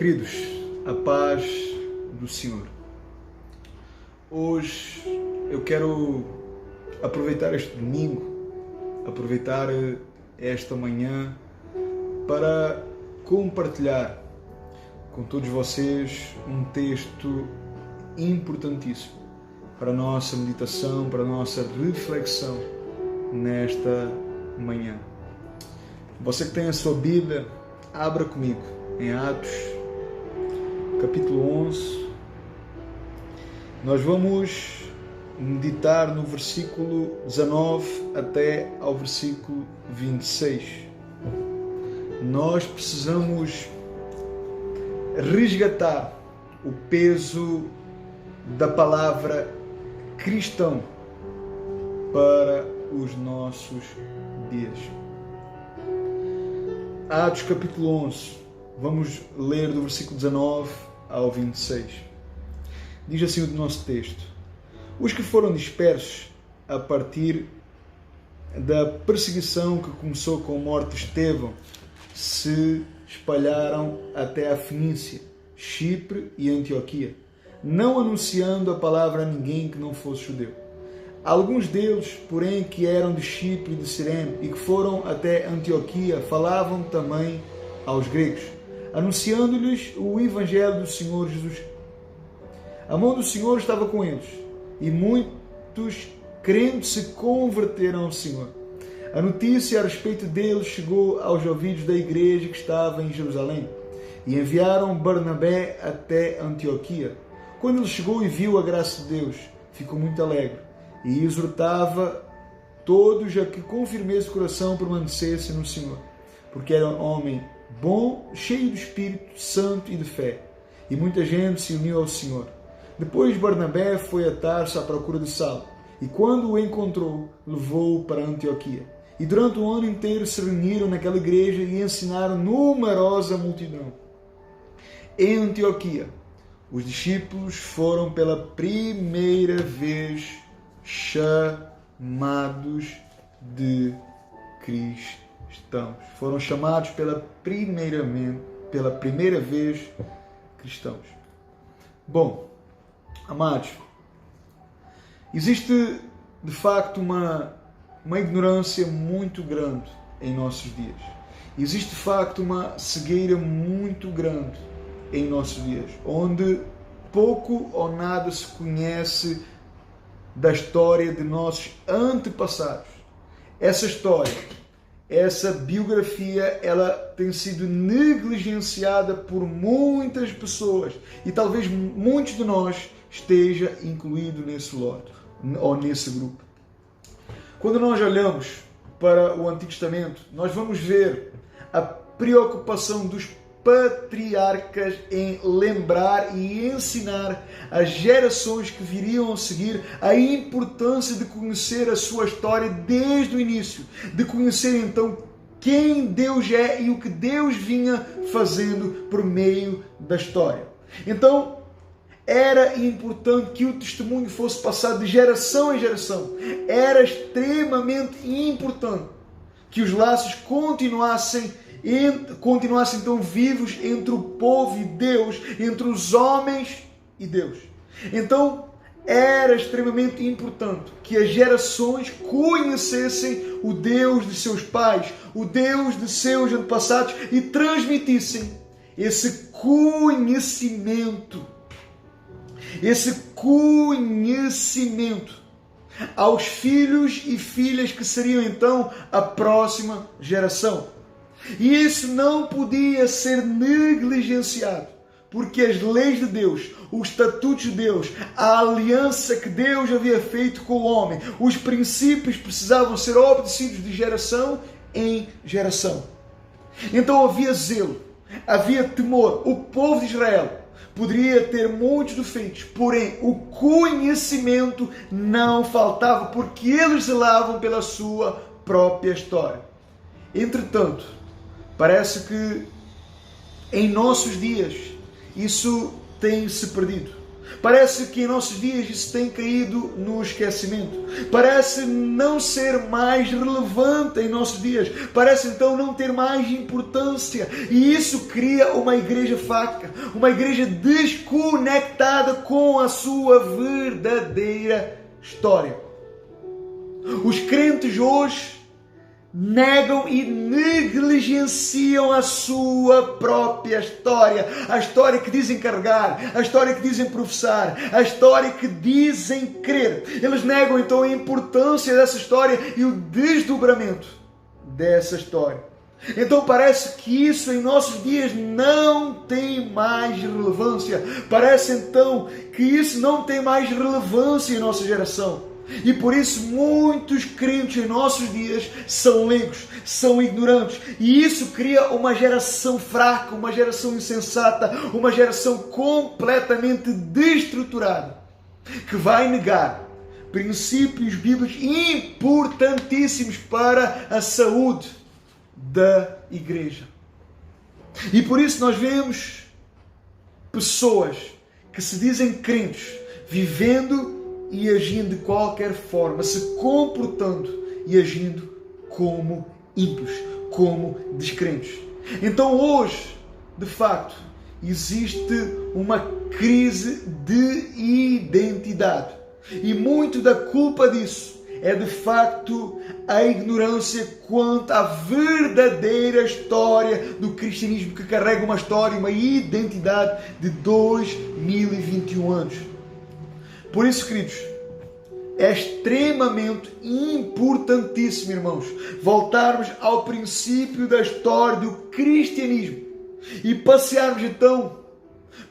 Queridos, a paz do Senhor. Hoje eu quero aproveitar este domingo, aproveitar esta manhã para compartilhar com todos vocês um texto importantíssimo para a nossa meditação, para a nossa reflexão nesta manhã. Você que tem a sua Bíblia, abra comigo em Atos, capítulo 11. Nós vamos meditar no versículo 19 até ao versículo 26. Nós precisamos resgatar o peso da palavra cristão para os nossos dias. Atos capítulo 11, vamos ler do versículo 19 ao 26. Diz assim o nosso texto: os que foram dispersos a partir da perseguição que começou com a morte de Estevão se espalharam até a Fenícia, Chipre e Antioquia, não anunciando a palavra a ninguém que não fosse judeu. Alguns deles, porém, que eram de Chipre e de Cirene e que foram até Antioquia, falavam também aos gregos, anunciando-lhes o evangelho do Senhor Jesus. A mão do Senhor estava com eles, e muitos crentes se converteram ao Senhor. A notícia a respeito deles chegou aos ouvidos da igreja que estava em Jerusalém, e enviaram Barnabé até Antioquia. Quando ele chegou e viu a graça de Deus, ficou muito alegre, e exortava todos a que com firmeza de coração permanecessem no Senhor, porque era um homem bom, cheio do Espírito Santo e de fé, e muita gente se uniu ao Senhor. Depois Barnabé foi a Tarso à procura de Saulo, e quando o encontrou, levou-o para Antioquia. E durante o ano inteiro se reuniram naquela igreja e ensinaram numerosa multidão. Em Antioquia, os discípulos foram pela primeira vez chamados de cristãos. Foram chamados pela primeira vez cristãos. Bom, amados, existe de facto uma ignorância muito grande em nossos dias. Existe de facto uma cegueira muito grande em nossos dias, onde pouco ou nada se conhece da história de nossos antepassados. Essa história, essa biografia, ela tem sido negligenciada por muitas pessoas e talvez muitos de nós esteja incluído nesse lote ou nesse grupo. Quando nós olhamos para o Antigo Testamento, nós vamos ver a preocupação dos patriarcas em lembrar e ensinar as gerações que viriam a seguir a importância de conhecer a sua história desde o início, de conhecer então quem Deus é e o que Deus vinha fazendo por meio da história. Então, era importante que o testemunho fosse passado de geração em geração. Era extremamente importante que os laços continuassem então vivos entre o povo e Deus, entre os homens e Deus. Então, era extremamente importante que as gerações conhecessem o Deus de seus pais, o Deus de seus antepassados e transmitissem esse conhecimento aos filhos e filhas que seriam então a próxima geração. E isso não podia ser negligenciado, porque as leis de Deus, os estatutos de Deus, a aliança que Deus havia feito com o homem, os princípios precisavam ser obedecidos de geração em geração. Então havia zelo, havia temor. O povo de Israel poderia ter muitos defeitos, porém o conhecimento não faltava, porque eles zelavam pela sua própria história. Entretanto, parece que em nossos dias isso tem se perdido. Parece que em nossos dias isso tem caído no esquecimento. Parece não ser mais relevante em nossos dias. Parece então não ter mais importância. E isso cria uma igreja fática, uma igreja desconectada com a sua verdadeira história. Os crentes hoje negam e negligenciam a sua própria história. A história que dizem carregar, a história que dizem professar, a história que dizem crer. Eles negam então a importância dessa história e o desdobramento dessa história. Então parece que isso em nossos dias não tem mais relevância. Parece então que isso não tem mais relevância em nossa geração. E por isso muitos crentes em nossos dias são leigos, são ignorantes. E isso cria uma geração fraca, uma geração insensata, uma geração completamente destruturada, que vai negar princípios bíblicos importantíssimos para a saúde da igreja. E por isso nós vemos pessoas que se dizem crentes, vivendo e agindo de qualquer forma, se comportando e agindo como ímpios, como descrentes. Então hoje, de facto, existe uma crise de identidade. E muito da culpa disso é de facto a ignorância quanto à verdadeira história do cristianismo, que carrega uma história, uma identidade de 2021 anos. Por isso, queridos, é extremamente importantíssimo, irmãos, voltarmos ao princípio da história do cristianismo e passearmos então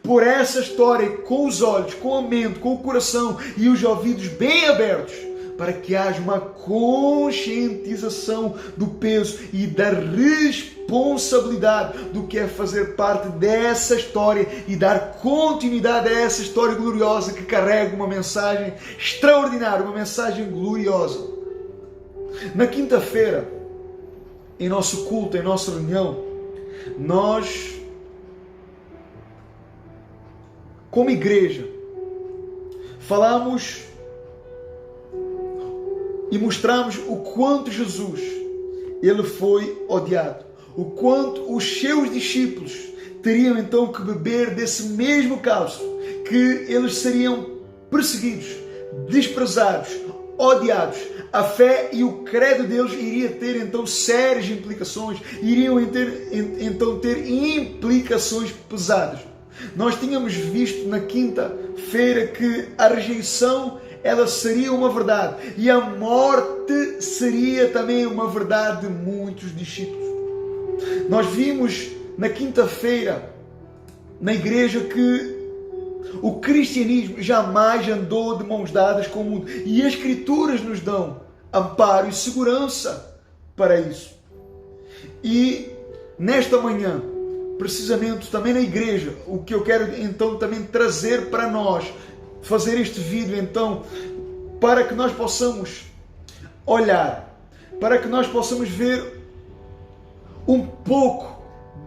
por essa história com os olhos, com a mente, com o coração e os ouvidos bem abertos, para que haja uma conscientização do peso e da responsabilidade do que é fazer parte dessa história e dar continuidade a essa história gloriosa que carrega uma mensagem extraordinária, uma mensagem gloriosa. Na quinta-feira, em nosso culto, em nossa reunião, nós, como igreja, falamos e mostramos o quanto Jesus, ele foi odiado, o quanto os seus discípulos teriam então que beber desse mesmo cálice, que eles seriam perseguidos, desprezados, odiados. A fé e o credo deles iria ter então sérias implicações, iriam então ter implicações pesadas. Nós tínhamos visto na quinta-feira que a rejeição ela seria uma verdade e a morte seria também uma verdade de muitos discípulos. Nós vimos na quinta-feira na igreja que o cristianismo jamais andou de mãos dadas com o mundo e as Escrituras nos dão amparo e segurança para isso. E nesta manhã, precisamente também na igreja, o que eu quero então também trazer para nós, fazer este vídeo então, para que nós possamos olhar, para que nós possamos ver um pouco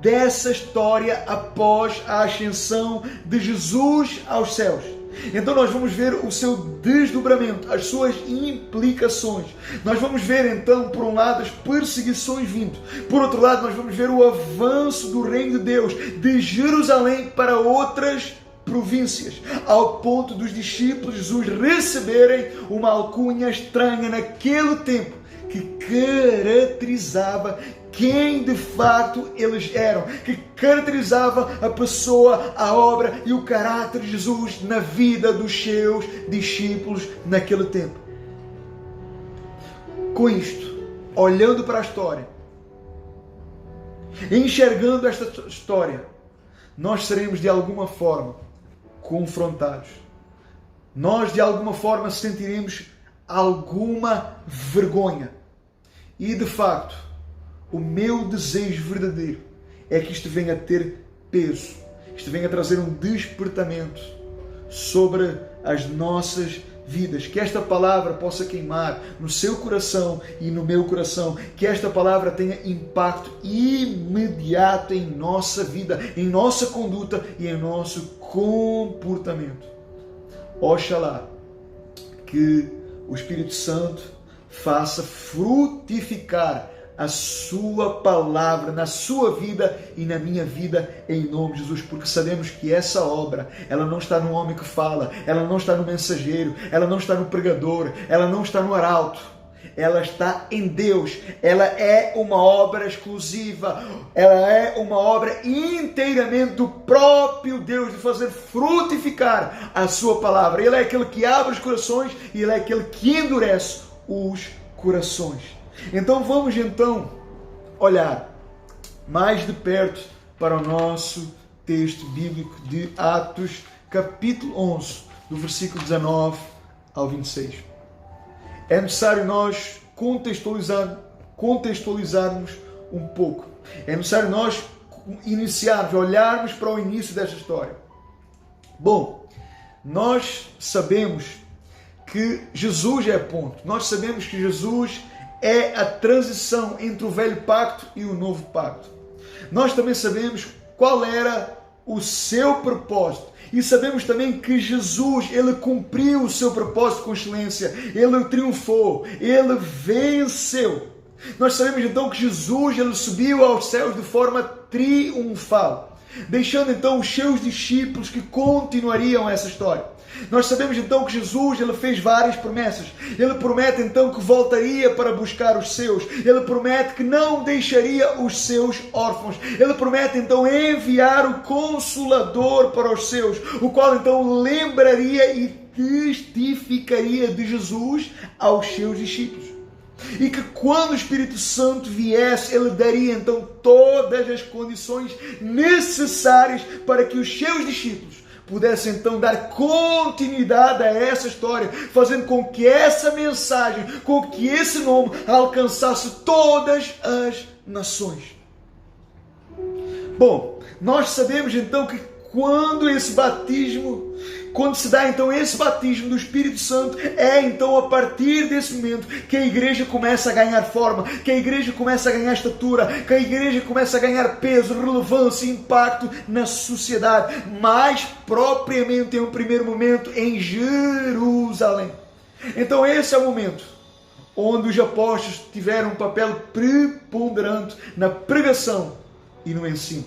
dessa história após a ascensão de Jesus aos céus. Então nós vamos ver o seu desdobramento, as suas implicações. Nós vamos ver então, por um lado, as perseguições vindo. Por outro lado, nós vamos ver o avanço do reino de Deus, de Jerusalém para outras províncias, ao ponto dos discípulos de Jesus receberem uma alcunha estranha naquele tempo, que caracterizava quem de fato eles eram, que caracterizava a pessoa, a obra e o caráter de Jesus na vida dos seus discípulos naquele tempo. Com isto, olhando para a história, enxergando esta história, nós seremos de alguma forma confrontados. Nós de alguma forma sentiremos alguma vergonha. E de facto, o meu desejo verdadeiro é que isto venha a ter peso, isto venha a trazer um despertamento sobre as nossas vidas, que esta palavra possa queimar no seu coração e no meu coração, que esta palavra tenha impacto imediato em nossa vida, em nossa conduta e em nosso comportamento. Oxalá que o Espírito Santo faça frutificar a sua palavra na sua vida e na minha vida, em nome de Jesus, porque sabemos que essa obra, ela não está no homem que fala, ela não está no mensageiro, ela não está no pregador, ela não está no arauto, ela está em Deus. Ela é uma obra exclusiva, ela é uma obra inteiramente do próprio Deus, de fazer frutificar a sua palavra. Ele é aquele que abre os corações e ele é aquele que endurece os corações. Então vamos olhar mais de perto para o nosso texto bíblico de Atos, capítulo 11, do versículo 19 ao 26. É necessário nós contextualizarmos um pouco. É necessário nós olharmos para o início desta história. Bom, nós sabemos que Jesus é ponto. Nós sabemos que Jesus é a transição entre o velho pacto e o novo pacto. Nós também sabemos qual era o seu propósito. E sabemos também que Jesus, ele cumpriu o seu propósito com excelência. Ele triunfou, ele venceu. Nós sabemos então que Jesus, ele subiu aos céus de forma triunfal, deixando então os seus discípulos que continuariam essa história. Nós sabemos então que Jesus, ele fez várias promessas. Ele promete então que voltaria para buscar os seus. Ele promete que não deixaria os seus órfãos. Ele promete então enviar o Consolador para os seus, o qual então lembraria e testificaria de Jesus aos seus discípulos. E que quando o Espírito Santo viesse, ele daria então todas as condições necessárias para que os seus discípulos pudessem então dar continuidade a essa história, fazendo com que essa mensagem, com que esse nome alcançasse todas as nações. Bom, nós sabemos então que quando se dá então esse batismo do Espírito Santo, é então a partir desse momento que a igreja começa a ganhar forma, que a igreja começa a ganhar estatura, que a igreja começa a ganhar peso, relevância e impacto na sociedade, mais propriamente em um primeiro momento em Jerusalém. Então esse é o momento onde os apóstolos tiveram um papel preponderante na pregação e no ensino.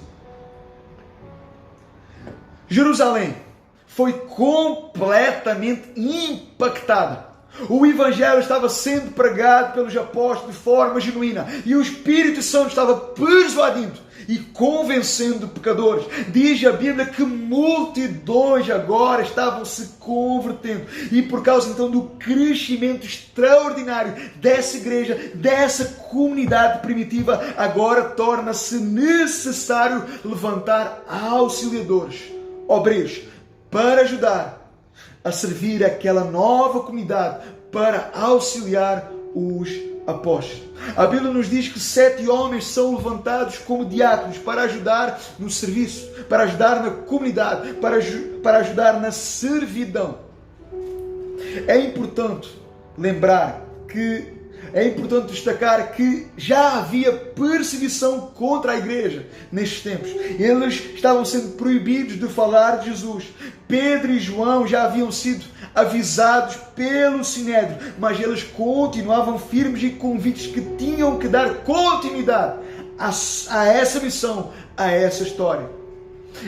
Jerusalém foi completamente impactada. O Evangelho estava sendo pregado pelos apóstolos de forma genuína e o Espírito Santo estava persuadindo e convencendo pecadores. Diz a Bíblia que multidões agora estavam se convertendo, e por causa então do crescimento extraordinário dessa igreja, dessa comunidade primitiva, agora torna-se necessário levantar auxiliadores, obreiros, para ajudar a servir aquela nova comunidade, para auxiliar os apóstolos. A Bíblia nos diz que 7 homens são levantados como diáconos para ajudar no serviço, para ajudar na comunidade, para ajudar na servidão. É importante destacar que já havia perseguição contra a igreja nestes tempos. Eles estavam sendo proibidos de falar de Jesus. Pedro e João já haviam sido avisados pelo Sinédrio, mas eles continuavam firmes e convictos que tinham que dar continuidade a essa missão, a essa história.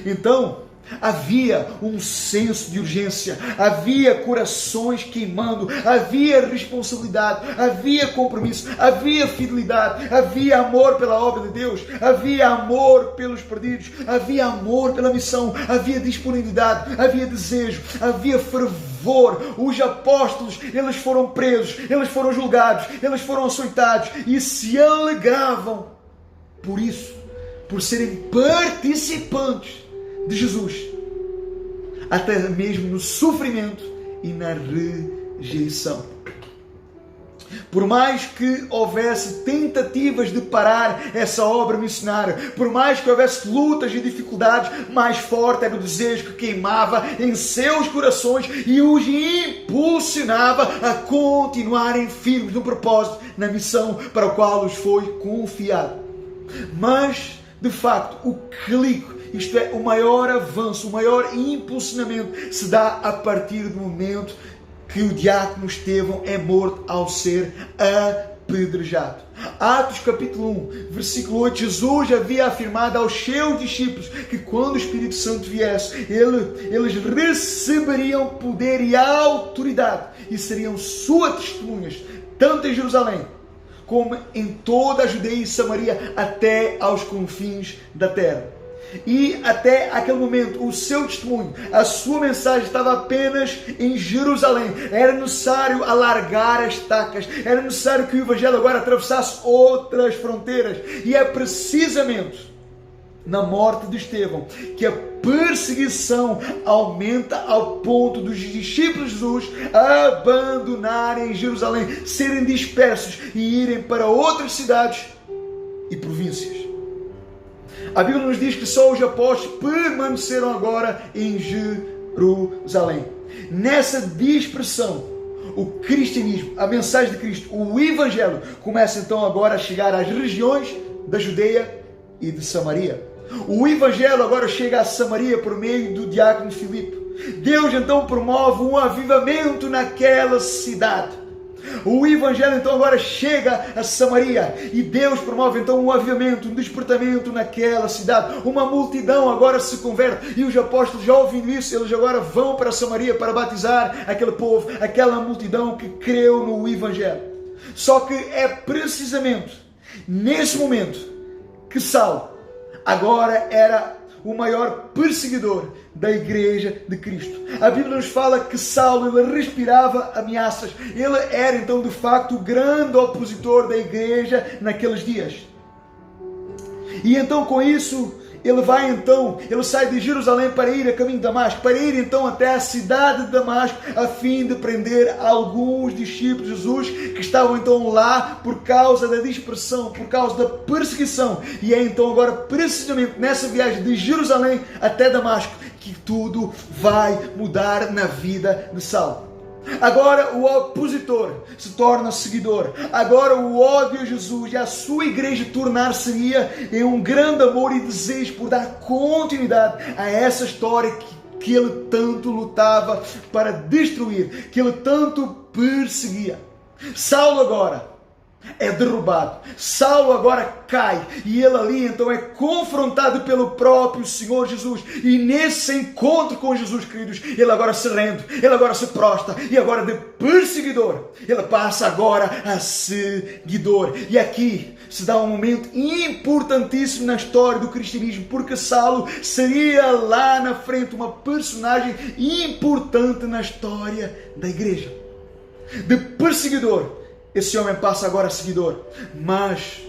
Então, havia um senso de urgência, havia corações queimando, havia responsabilidade, havia compromisso, havia fidelidade, havia amor pela obra de Deus, havia amor pelos perdidos, havia amor pela missão, havia disponibilidade, havia desejo, havia fervor. Os apóstolos, eles foram presos, eles foram julgados, eles foram açoitados e se alegravam por isso, por serem participantes de Jesus, até mesmo no sofrimento e na rejeição. Por mais que houvesse tentativas de parar essa obra missionária, por mais que houvesse lutas e dificuldades, mais forte era o desejo que queimava em seus corações e os impulsionava a continuarem firmes no propósito, na missão para a qual os foi confiado. Mas, de facto, o clique Isto é, o maior avanço, o maior impulsionamento se dá a partir do momento que o diácono Estevão é morto ao ser apedrejado. Atos capítulo 1, versículo 8, Jesus havia afirmado aos seus discípulos que quando o Espírito Santo viesse, eles receberiam poder e autoridade e seriam suas testemunhas, tanto em Jerusalém como em toda a Judeia e Samaria, até aos confins da terra. E até aquele momento, o seu testemunho, a sua mensagem estava apenas em Jerusalém. Era necessário alargar as estacas, era necessário que o Evangelho agora atravessasse outras fronteiras. E é precisamente na morte de Estevão que a perseguição aumenta ao ponto dos discípulos de Jesus abandonarem Jerusalém, serem dispersos e irem para outras cidades e províncias. A Bíblia nos diz que só os apóstolos permaneceram agora em Jerusalém. Nessa dispersão, o cristianismo, a mensagem de Cristo, o Evangelho, começa então agora a chegar às regiões da Judeia e de Samaria. O Evangelho agora chega a Samaria por meio do diácono Filipe. Deus então promove um avivamento naquela cidade. O Evangelho então agora chega a Samaria e Deus promove então um avivamento, um despertamento naquela cidade. Uma multidão agora se converte e os apóstolos, já ouvindo isso, eles agora vão para Samaria para batizar aquele povo, aquela multidão que creu no Evangelho. Só que é precisamente nesse momento que Saulo agora era o maior perseguidor da igreja de Cristo. A Bíblia nos fala que Saulo ele respirava ameaças. Ele era então de facto o grande opositor da igreja naqueles dias. E então com isso ele sai de Jerusalém para ir a caminho de Damasco, para ir então até a cidade de Damasco, a fim de prender alguns discípulos de Jesus que estavam então lá por causa da dispersão, por causa da perseguição. E é então agora precisamente nessa viagem de Jerusalém até Damasco que tudo vai mudar na vida de Saulo. Agora o opositor se torna seguidor. Agora o ódio a Jesus e a sua igreja tornar-se-ia em um grande amor e desejo por dar continuidade a essa história que ele tanto lutava para destruir, que ele tanto perseguia. Saulo agora é derrubado. Saulo agora cai e ele ali então é confrontado pelo próprio Senhor Jesus. E nesse encontro com Jesus, queridos, ele agora se rende, ele agora se prostra e agora de perseguidor ele passa agora a seguidor. E aqui se dá um momento importantíssimo na história do cristianismo, porque Saulo seria lá na frente uma personagem importante na história da igreja. De perseguidor esse homem passa agora a seguidor. Mas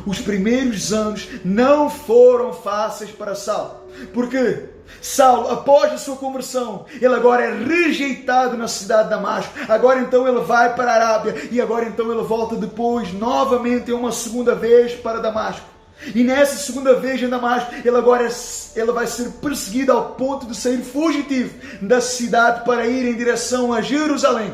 os primeiros anos não foram fáceis para Saulo. Porque Saulo, após a sua conversão, ele agora é rejeitado na cidade de Damasco. Agora então ele vai para a Arábia. E agora então ele volta depois novamente uma segunda vez para Damasco. E nessa segunda vez em Damasco, ele vai ser perseguido ao ponto de sair fugitivo da cidade para ir em direção a Jerusalém.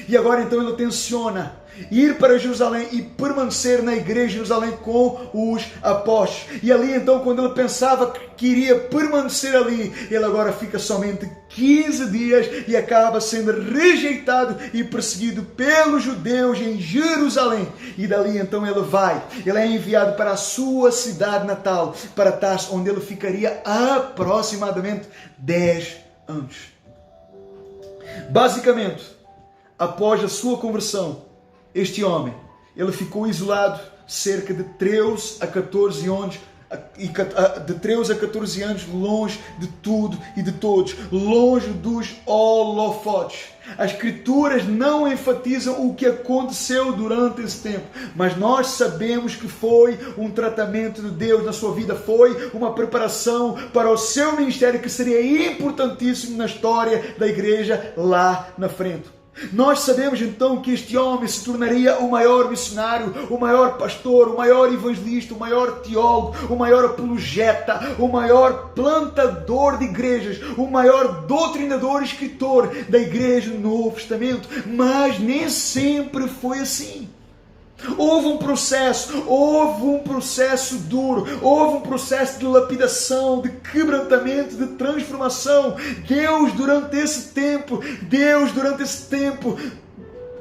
E agora então ele tenciona ir para Jerusalém e permanecer na igreja de Jerusalém com os apóstolos. E ali então, quando ele pensava que iria permanecer ali, ele agora fica somente 15 dias e acaba sendo rejeitado e perseguido pelos judeus em Jerusalém. E dali então ele é enviado para a sua cidade natal, para Tarso, onde ele ficaria aproximadamente 10 anos. Basicamente, após a sua conversão, este homem, ele ficou isolado cerca de 13 a 14 anos, longe de tudo e de todos, longe dos holofotes. As Escrituras não enfatizam o que aconteceu durante esse tempo, mas nós sabemos que foi um tratamento de Deus na sua vida, foi uma preparação para o seu ministério que seria importantíssimo na história da igreja lá na frente. Nós sabemos então que este homem se tornaria o maior missionário, o maior pastor, o maior evangelista, o maior teólogo, o maior apologeta, o maior plantador de igrejas, o maior doutrinador e escritor da igreja do Novo Testamento. Mas nem sempre foi assim. Houve um processo duro, houve um processo de lapidação, de quebrantamento, de transformação. Deus durante esse tempo,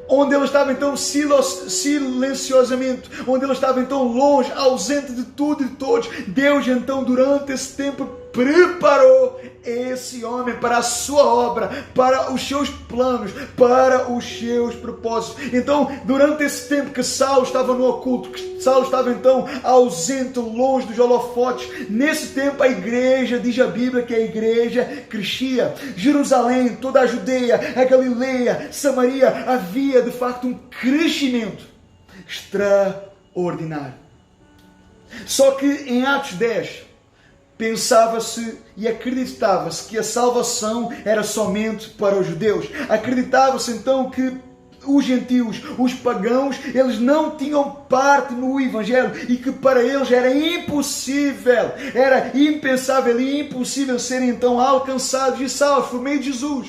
onde ele estava então silenciosamente, onde ele estava então longe, ausente de tudo e de todos, Deus então durante esse tempo preparou esse homem para a sua obra, para os seus planos, para os seus propósitos. Então, durante esse tempo que Saulo estava no oculto, que Saulo estava então ausente, longe dos holofotes, nesse tempo a igreja, diz a Bíblia que a igreja crescia. Jerusalém, toda a Judeia, a Galileia, Samaria, havia de facto um crescimento extraordinário. Só que em Atos 10, pensava-se e acreditava-se que a salvação era somente para os judeus. Acreditava-se então que os gentios, os pagãos, eles não tinham parte no Evangelho e que para eles era impossível, era impensável e impossível serem então alcançados e salvos por meio de Jesus.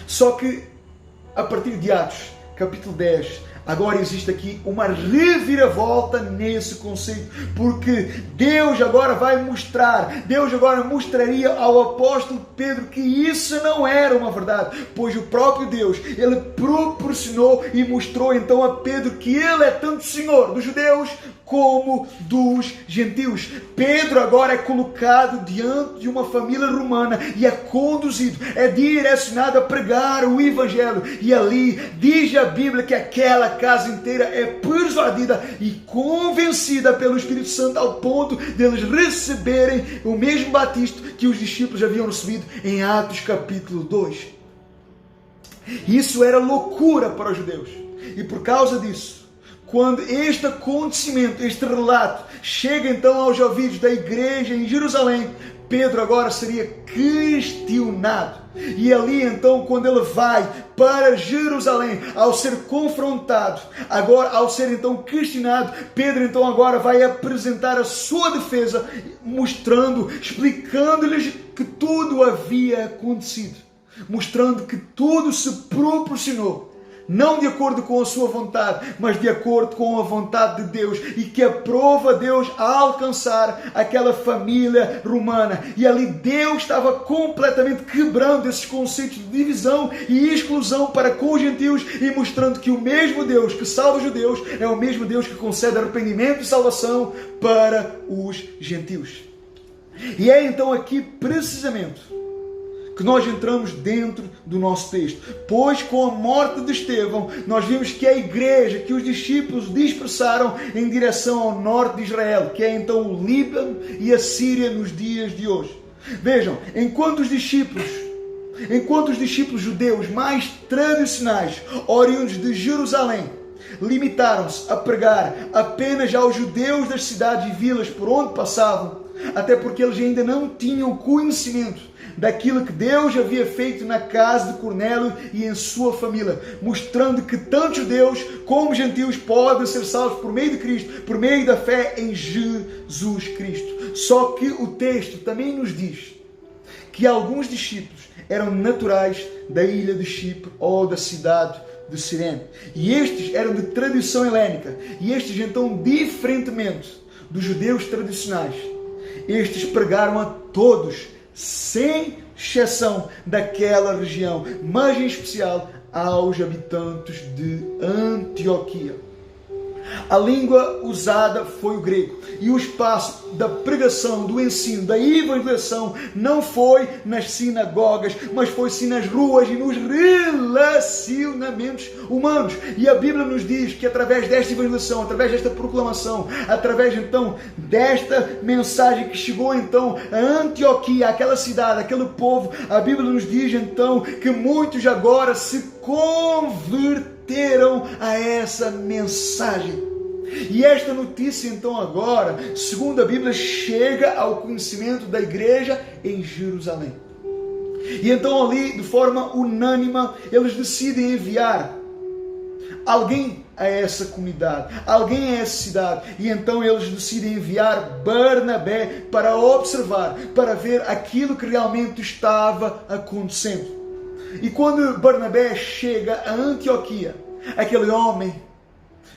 Só que a partir de Atos, capítulo 10, agora existe aqui uma reviravolta nesse conceito, porque Deus agora mostraria ao apóstolo Pedro que isso não era uma verdade, pois o próprio Deus, ele proporcionou e mostrou então a Pedro que ele é tanto Senhor dos judeus como dos gentios. Pedro agora é colocado diante de uma família romana e é conduzido, é direcionado a pregar o Evangelho. E ali diz a Bíblia que aquela casa inteira é persuadida e convencida pelo Espírito Santo ao ponto deles receberem o mesmo batismo que os discípulos haviam recebido em Atos capítulo 2. Isso era loucura para os judeus. E por causa disso, quando este acontecimento, este relato, chega então aos ouvidos da igreja em Jerusalém, Pedro agora seria questionado. E ali então, quando ele vai para Jerusalém, ao ser confrontado, agora ao ser então questionado, Pedro então agora vai apresentar a sua defesa, mostrando, explicando-lhes que tudo havia acontecido, mostrando que tudo se proporcionou, não de acordo com a sua vontade, mas de acordo com a vontade de Deus, e que aprova Deus a alcançar aquela família romana. E ali Deus estava completamente quebrando esses conceitos de divisão e exclusão para com os gentios e mostrando que o mesmo Deus que salva os judeus é o mesmo Deus que concede arrependimento e salvação para os gentios. E é então aqui precisamente que nós entramos dentro do nosso texto. Pois com a morte de Estevão, nós vimos que a igreja, que os discípulos dispersaram em direção ao norte de Israel, que é então o Líbano e a Síria nos dias de hoje. Vejam, enquanto os discípulos judeus mais tradicionais, oriundos de Jerusalém, limitaram-se a pregar apenas aos judeus das cidades e vilas por onde passavam, até porque eles ainda não tinham conhecimento daquilo que Deus havia feito na casa de Cornélio e em sua família, mostrando que tanto judeus como gentios podem ser salvos por meio de Cristo, por meio da fé em Jesus Cristo. Só que o texto também nos diz que alguns discípulos eram naturais da ilha de Chipre ou da cidade de Cirene, e estes eram de tradição helênica, e estes então, diferentemente dos judeus tradicionais, estes pregaram a todos, sem exceção daquela região, mas em especial aos habitantes de Antioquia. A língua usada foi o grego, e o espaço da pregação, do ensino, da evangelização não foi nas sinagogas, mas foi sim nas ruas e nos relacionamentos humanos. E a Bíblia nos diz que através desta evangelização, através desta proclamação, através então desta mensagem que chegou então a Antioquia, aquela cidade, aquele povo, a Bíblia nos diz então que muitos agora se converteram a essa mensagem. E esta notícia então agora, segundo a Bíblia, chega ao conhecimento da igreja em Jerusalém. E então ali, de forma unânime, eles decidem enviar alguém a essa comunidade, alguém a essa cidade. E então eles decidem enviar Barnabé para observar, para ver aquilo que realmente estava acontecendo. E quando Barnabé chega a Antioquia, aquele homem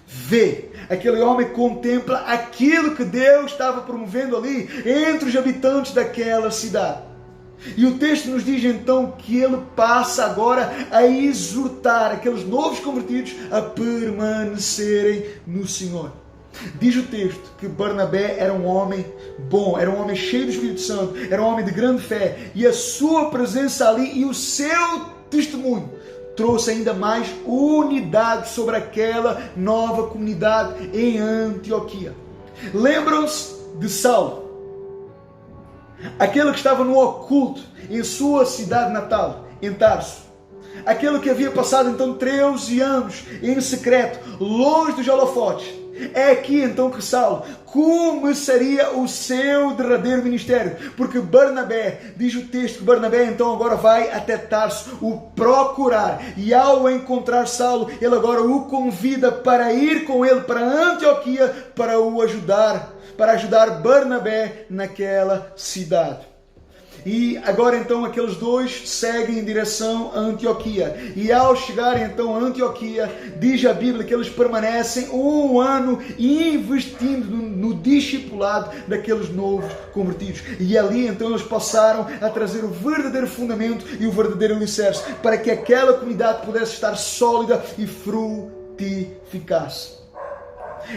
vê, aquele homem contempla aquilo que Deus estava promovendo ali entre os habitantes daquela cidade. E o texto nos diz então que ele passa agora a exortar aqueles novos convertidos a permanecerem no Senhor. Diz o texto que Barnabé era um homem bom, era um homem cheio do Espírito Santo, era um homem de grande fé, e a sua presença ali e o seu testemunho trouxe ainda mais unidade sobre aquela nova comunidade em Antioquia. Lembram-se de Saulo, aquele que estava no oculto em sua cidade natal, em Tarso. Aquele que havia passado então 13 anos em secreto, longe dos holofotes. É aqui então que Saulo começaria o seu derradeiro ministério, porque Barnabé, diz o texto que Barnabé então agora vai até Tarso o procurar, e ao encontrar Saulo, ele agora o convida para ir com ele para Antioquia para o ajudar, para ajudar Barnabé naquela cidade. E agora então aqueles dois seguem em direção a Antioquia. E ao chegarem então a Antioquia, diz a Bíblia que eles permanecem um ano investindo no discipulado daqueles novos convertidos. E ali então eles passaram a trazer o verdadeiro fundamento e o verdadeiro alicerce para que aquela comunidade pudesse estar sólida e frutificasse.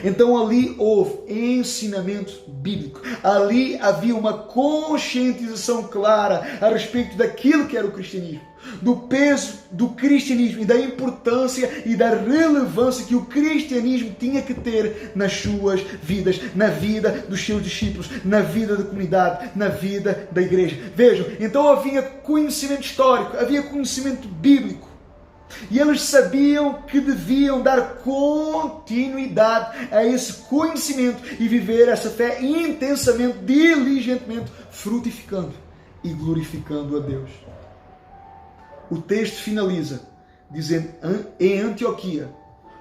Então ali houve ensinamento bíblico, ali havia uma conscientização clara a respeito daquilo que era o cristianismo, do peso do cristianismo e da importância e da relevância que o cristianismo tinha que ter nas suas vidas, na vida dos seus discípulos, na vida da comunidade, na vida da igreja. Vejam, então havia conhecimento histórico, havia conhecimento bíblico. E eles sabiam que deviam dar continuidade a esse conhecimento e viver essa fé intensamente, diligentemente, frutificando e glorificando a Deus. O texto finaliza dizendo: em Antioquia,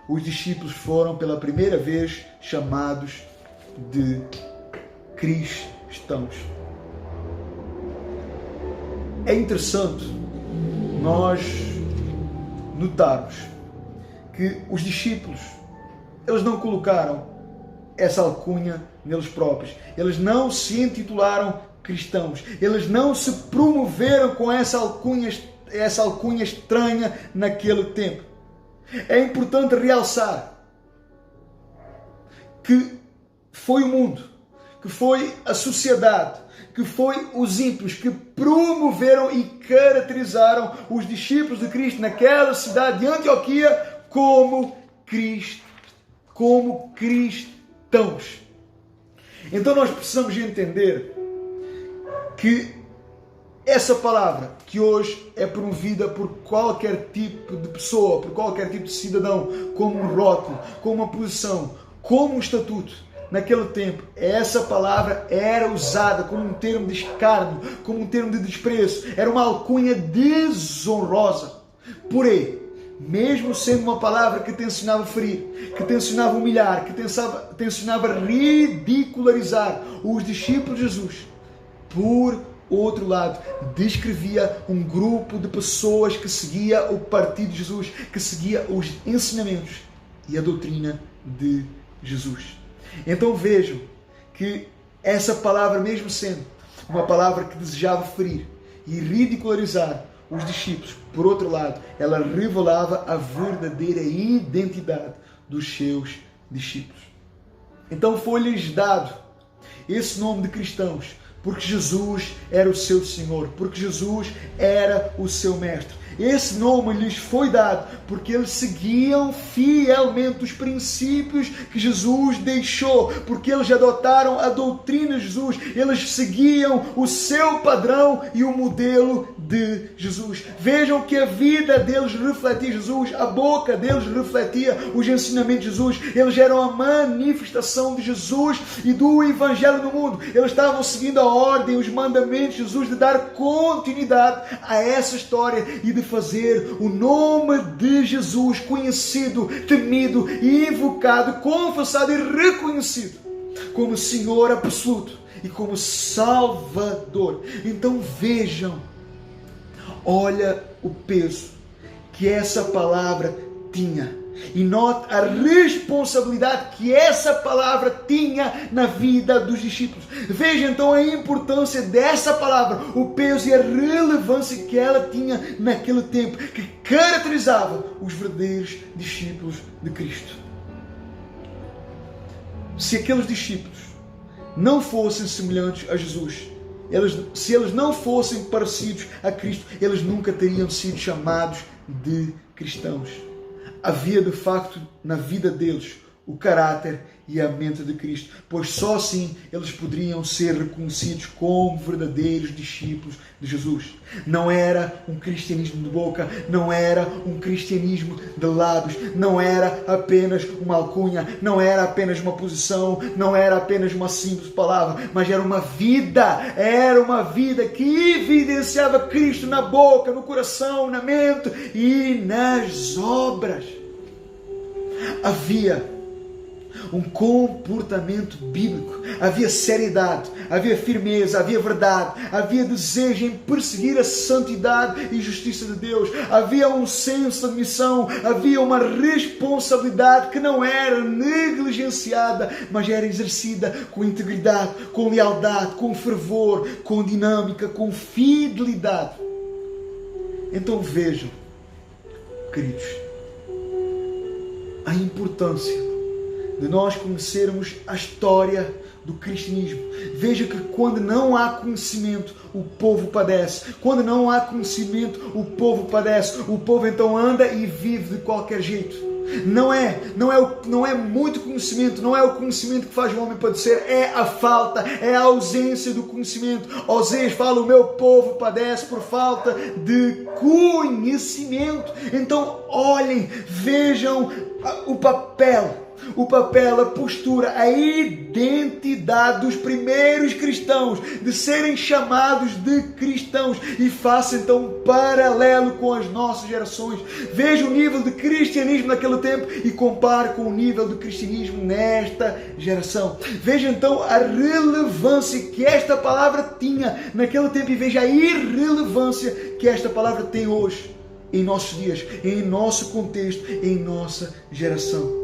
os discípulos foram pela primeira vez chamados de cristãos. É interessante nós notarmos que os discípulos, eles não colocaram essa alcunha neles próprios, eles não se intitularam cristãos, eles não se promoveram com essa alcunha estranha naquele tempo. É importante realçar que foi o mundo, que foi a sociedade, que foi os ímpios que promoveram e caracterizaram os discípulos de Cristo naquela cidade de Antioquia como cristãos. Então nós precisamos entender que essa palavra que hoje é promovida por qualquer tipo de pessoa, por qualquer tipo de cidadão, como um rótulo, como uma posição, como um estatuto, naquele tempo, essa palavra era usada como um termo de escárnio, como um termo de desprezo. Era uma alcunha desonrosa. Porém, mesmo sendo uma palavra que tensionava ferir, que tensionava humilhar, que tensionava ridicularizar os discípulos de Jesus, por outro lado, descrevia um grupo de pessoas que seguia o partido de Jesus, que seguia os ensinamentos e a doutrina de Jesus. Então vejam que essa palavra, mesmo sendo uma palavra que desejava ferir e ridicularizar os discípulos, por outro lado, ela revelava a verdadeira identidade dos seus discípulos. Então foi-lhes dado esse nome de cristãos, porque Jesus era o seu Senhor, porque Jesus era o seu Mestre. Esse nome lhes foi dado porque eles seguiam fielmente os princípios que Jesus deixou, porque eles adotaram a doutrina de Jesus, eles seguiam o seu padrão e o modelo de Jesus. Vejam que a vida deles refletia Jesus, a boca deles refletia os ensinamentos de Jesus, eles eram a manifestação de Jesus e do Evangelho no mundo. Eles estavam seguindo a ordem, os mandamentos de Jesus de dar continuidade a essa história e de fazer o nome de Jesus conhecido, temido, invocado, confessado e reconhecido como Senhor absoluto e como Salvador. Então vejam, olha o peso que essa palavra tinha E note a responsabilidade que essa palavra tinha na vida dos discípulos. Veja então a importância dessa palavra, o peso e a relevância que ela tinha naquele tempo, que caracterizava os verdadeiros discípulos de Cristo. Se aqueles discípulos não fossem semelhantes a Jesus, se eles não fossem parecidos a Cristo, eles nunca teriam sido chamados de cristãos. Havia de facto na vida deles o caráter e a mente de Cristo, pois só assim eles poderiam ser reconhecidos como verdadeiros discípulos de Jesus. Não era um cristianismo de boca, não era um cristianismo de lábios, não era apenas uma alcunha, não era apenas uma posição, não era apenas uma simples palavra, mas era uma vida que evidenciava Cristo na boca, no coração, na mente e nas obras. Havia um comportamento bíblico, havia seriedade, havia firmeza, havia verdade, havia desejo em perseguir a santidade e justiça de Deus, havia um senso de missão, havia uma responsabilidade que não era negligenciada, mas era exercida com integridade, com lealdade, com fervor, com dinâmica, com fidelidade. Então vejam, queridos, a importância de nós conhecermos a história do cristianismo. Veja que quando não há conhecimento, o povo padece. Quando não há conhecimento, o povo padece. O povo então anda e vive de qualquer jeito. Não é muito conhecimento, não é o conhecimento que faz o homem padecer, é a falta, é a ausência do conhecimento. Oséias fala: o meu povo padece por falta de conhecimento. Então olhem, vejam o papel, a postura, a identidade dos primeiros cristãos, de serem chamados de cristãos, e faça então um paralelo com as nossas gerações. Veja o nível de cristianismo naquele tempo e compare com o nível do cristianismo nesta geração. Veja então a relevância que esta palavra tinha naquele tempo e veja a irrelevância que esta palavra tem hoje, em nossos dias, em nosso contexto, em nossa geração.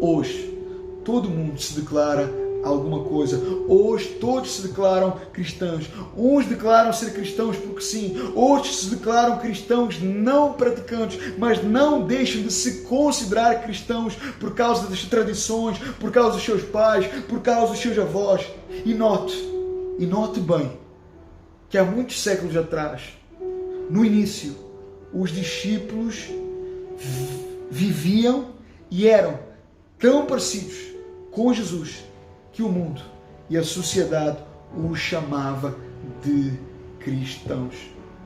Hoje, todo mundo se declara alguma coisa. Hoje, todos se declaram cristãos. Uns declaram ser cristãos porque sim. Outros se declaram cristãos não praticantes, mas não deixam de se considerar cristãos por causa das tradições, por causa dos seus pais, por causa dos seus avós. E note bem, que há muitos séculos atrás, no início, os discípulos viviam e eram tão parecidos com Jesus que o mundo e a sociedade os chamava de cristãos.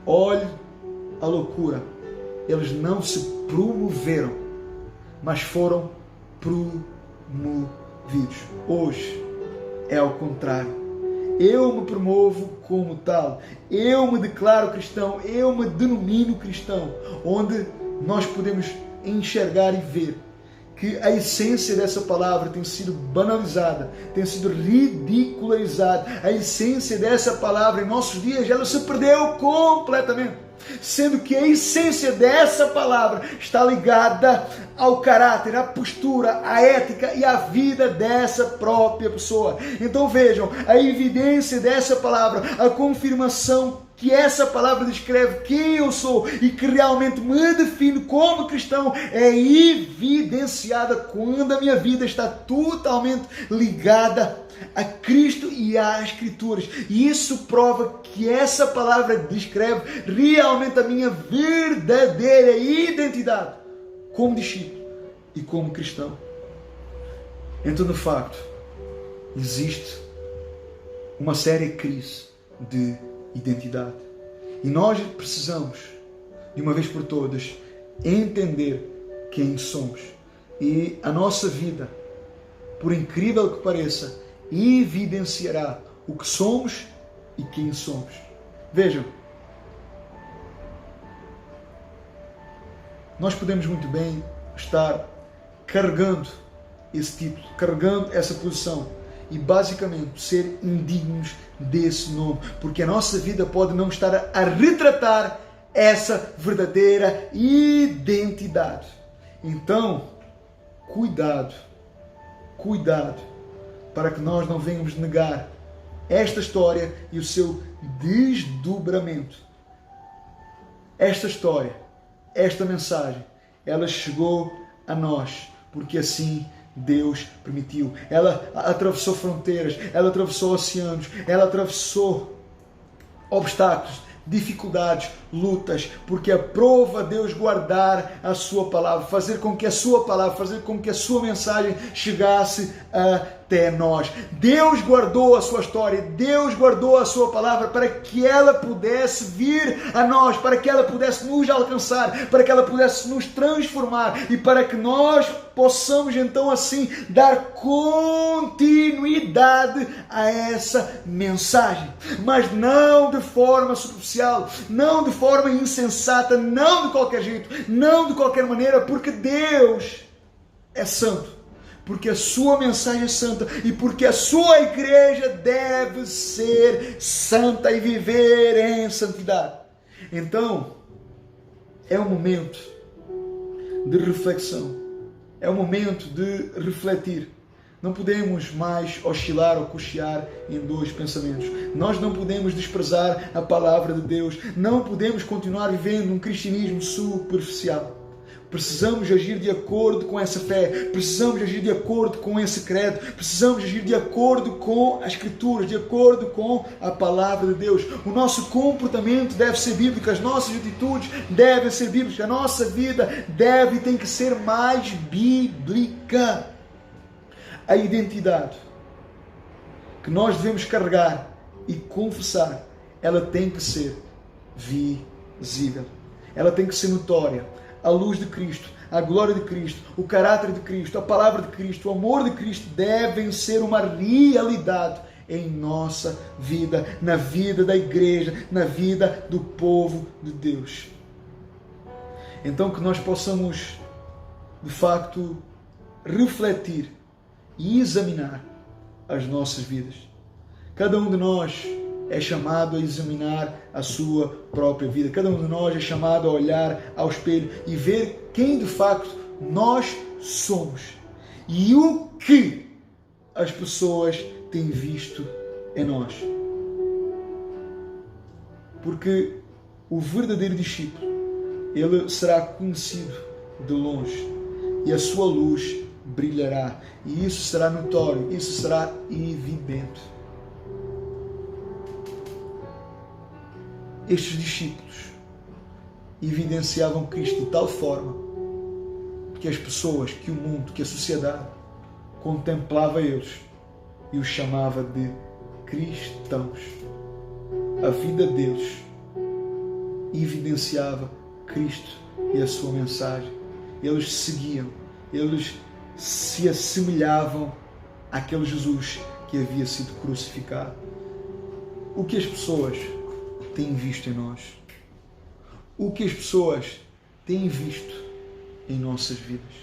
Olhe a loucura. Eles não se promoveram, mas foram promovidos. Hoje é ao contrário. Eu me promovo como tal. Eu me declaro cristão. Eu me denomino cristão. Onde nós podemos enxergar e ver que a essência dessa palavra tem sido banalizada, tem sido ridicularizada. A essência dessa palavra em nossos dias, ela se perdeu completamente. Sendo que a essência dessa palavra está ligada ao caráter, à postura, à ética e à vida dessa própria pessoa. Então vejam, a evidência dessa palavra, a confirmação que essa palavra descreve quem eu sou e que realmente me define como cristão é evidenciada quando a minha vida está totalmente ligada a Cristo e às Escrituras. E isso prova que essa palavra descreve realmente a minha verdadeira identidade como discípulo e como cristão. Então, de facto, existe uma séria crise de identidade. E nós precisamos, de uma vez por todas, entender quem somos. E a nossa vida, por incrível que pareça, evidenciará o que somos e quem somos. Vejam, nós podemos muito bem estar carregando esse título, carregando essa posição e basicamente ser indignos desse nome, porque a nossa vida pode não estar a retratar essa verdadeira identidade. Então, cuidado para que nós não venhamos negar esta história e o seu desdobramento. Esta história, esta mensagem, ela chegou a nós porque assim Deus permitiu. Ela atravessou fronteiras, ela atravessou oceanos, ela atravessou obstáculos, dificuldades, lutas, porque aprova Deus guardar a sua palavra, fazer com que a sua palavra, fazer com que a sua mensagem chegasse até nós. Deus guardou a sua história, Deus guardou a sua palavra para que ela pudesse vir a nós, para que ela pudesse nos alcançar, para que ela pudesse nos transformar e para que nós possamos então assim dar continuidade a essa mensagem, mas não de forma superficial, não de forma insensata, não de qualquer jeito, não de qualquer maneira, porque Deus é santo, porque a sua mensagem é santa e porque a sua igreja deve ser santa e viver em santidade. Então, é um momento de reflexão, é um momento de refletir. Não podemos mais oscilar ou cochear em dois pensamentos. Nós não podemos desprezar a palavra de Deus. Não podemos continuar vivendo um cristianismo superficial. Precisamos agir de acordo com essa fé. Precisamos agir de acordo com esse credo. Precisamos agir de acordo com as Escrituras, de acordo com a palavra de Deus. O nosso comportamento deve ser bíblico, as nossas atitudes devem ser bíblicas, a nossa vida deve e tem que ser mais bíblica. A identidade que nós devemos carregar e confessar, ela tem que ser visível. Ela tem que ser notória. A luz de Cristo, a glória de Cristo, o caráter de Cristo, a palavra de Cristo, o amor de Cristo devem ser uma realidade em nossa vida, na vida da igreja, na vida do povo de Deus. Então que nós possamos, de facto, refletir e examinar as nossas vidas. Cada um de nós é chamado a examinar a sua própria vida. Cada um de nós é chamado a olhar ao espelho e ver quem de facto nós somos e o que as pessoas têm visto em nós. Porque o verdadeiro discípulo, ele será conhecido de longe e a sua luz brilhará, e isso será notório, isso será evidente. Estes discípulos evidenciavam Cristo de tal forma que as pessoas, que o mundo, que a sociedade contemplava eles e os chamava de cristãos. A vida deles evidenciava Cristo e a sua mensagem. Eles seguiam, eles se assemelhavam àquele Jesus que havia sido crucificado. O que as pessoas têm visto em nós? O que as pessoas têm visto em nossas vidas?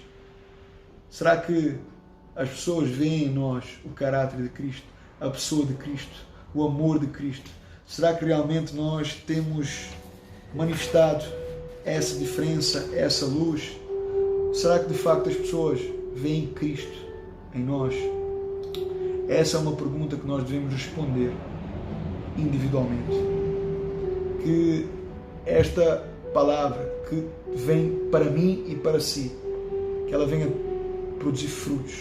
Será que as pessoas veem em nós o caráter de Cristo, a pessoa de Cristo, o amor de Cristo? Será que realmente nós temos manifestado essa diferença, essa luz? Será que de facto as pessoas veem Cristo em nós? Essa é uma pergunta que nós devemos responder individualmente. Que esta palavra que vem para mim e para si, que ela venha produzir frutos,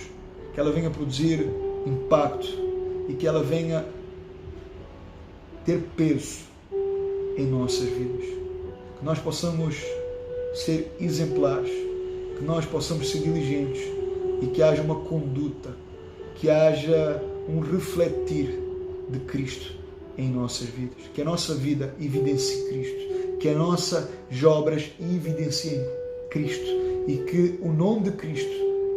que ela venha produzir impacto e que ela venha ter peso em nossas vidas. Que nós possamos ser exemplares, que nós possamos ser diligentes e que haja uma conduta, que haja um refletir de Cristo em nossas vidas. Que a nossa vida evidencie Cristo, que as nossas obras evidenciem Cristo e que o nome de Cristo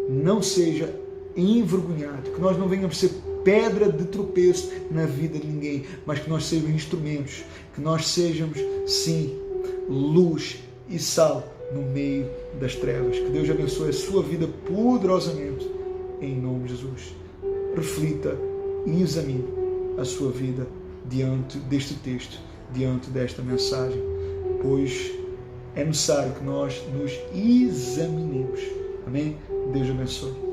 não seja envergonhado, que nós não venhamos ser pedra de tropeço na vida de ninguém, mas que nós sejamos instrumentos, que nós sejamos, sim, luz e sal no meio das trevas. Que Deus abençoe a sua vida poderosamente, em nome de Jesus. Reflita e examine a sua vida diante deste texto, diante desta mensagem, pois é necessário que nós nos examinemos. Amém? Deus abençoe.